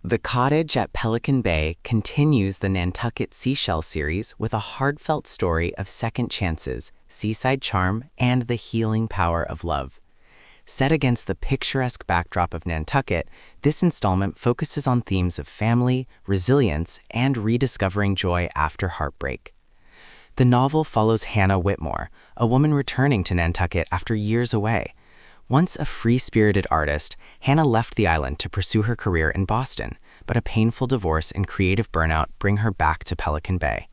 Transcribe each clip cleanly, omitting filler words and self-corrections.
The Cottage at Pelican Bay continues the Nantucket Seashells Series with a heartfelt story of second chances, seaside charm, and the healing power of love. Set against the picturesque backdrop of Nantucket, this installment focuses on themes of family, resilience, and rediscovering joy after heartbreak. The novel follows Hannah Whitmore, a woman returning to Nantucket after years away. Once a free-spirited artist, Hannah left the island to pursue her career in Boston, but a painful divorce and creative burnout bring her back to Pelican Bay.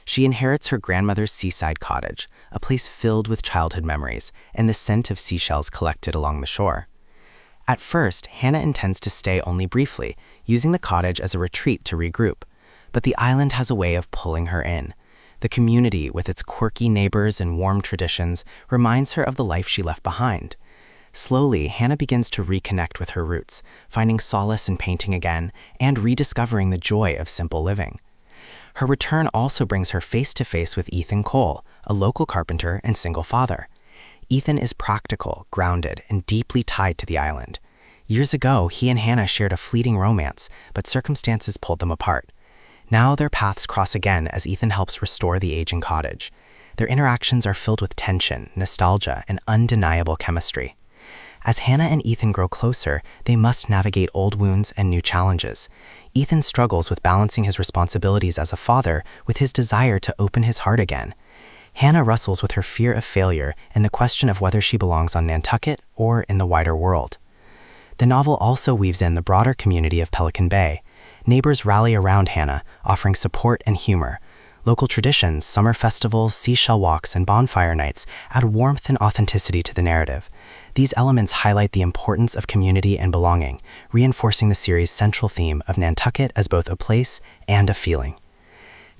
She inherits her grandmother's seaside cottage, a place filled with childhood memories and the scent of seashells collected along the shore. At first, Hannah intends to stay only briefly, using the cottage as a retreat to regroup. But the island has a way of pulling her in. The community, with its quirky neighbors and warm traditions, reminds her of the life she left behind. Slowly, Hannah begins to reconnect with her roots, finding solace in painting again and rediscovering the joy of simple living. Her return also brings her face-to-face with Ethan Cole, a local carpenter and single father. Ethan is practical, grounded, and deeply tied to the island. Years ago, he and Hannah shared a fleeting romance, but circumstances pulled them apart. Now their paths cross again as Ethan helps restore the aging cottage. Their interactions are filled with tension, nostalgia, and undeniable chemistry. As Hannah and Ethan grow closer, they must navigate old wounds and new challenges. Ethan struggles with balancing his responsibilities as a father with his desire to open his heart again. Hannah wrestles with her fear of failure and the question of whether she belongs on Nantucket or in the wider world. The novel also weaves in the broader community of Pelican Bay. Neighbors rally around Hannah, offering support and humor. Local traditions, summer festivals, seashell walks, and bonfire nights add warmth and authenticity to the narrative. These elements highlight the importance of community and belonging, reinforcing the series' central theme of Nantucket as both a place and a feeling.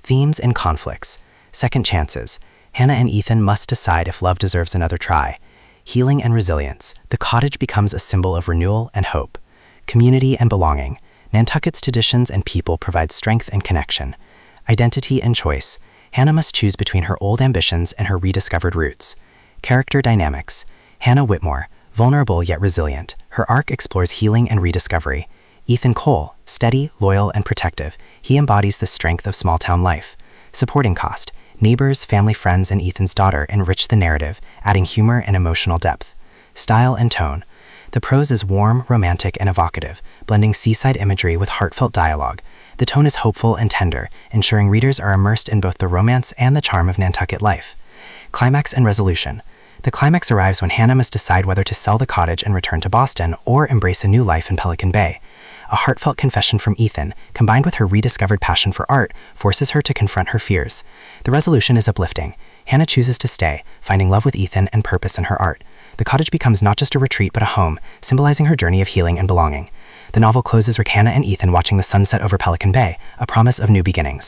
Themes and conflicts. Second chances. Hannah and Ethan must decide if love deserves another try. Healing and resilience. The cottage becomes a symbol of renewal and hope. Community and belonging. Nantucket's traditions and people provide strength and connection. Identity and choice. Hannah must choose between her old ambitions and her rediscovered roots. Character dynamics. Hannah Whitmore, vulnerable yet resilient. Her arc explores healing and rediscovery. Ethan Cole, steady, loyal, and protective. He embodies the strength of small-town life. Supporting cast. Neighbors, family friends, and Ethan's daughter enrich the narrative, adding humor and emotional depth. Style and tone. The prose is warm, romantic, and evocative, blending seaside imagery with heartfelt dialogue. The tone is hopeful and tender, ensuring readers are immersed in both the romance and the charm of Nantucket life. Climax and resolution. The climax arrives when Hannah must decide whether to sell the cottage and return to Boston or embrace a new life in Pelican Bay. A heartfelt confession from Ethan, combined with her rediscovered passion for art, forces her to confront her fears. The resolution is uplifting. Hannah chooses to stay, finding love with Ethan and purpose in her art. The cottage becomes not just a retreat but a home, symbolizing her journey of healing and belonging. The novel closes with Hannah and Ethan watching the sunset over Pelican Bay, a promise of new beginnings.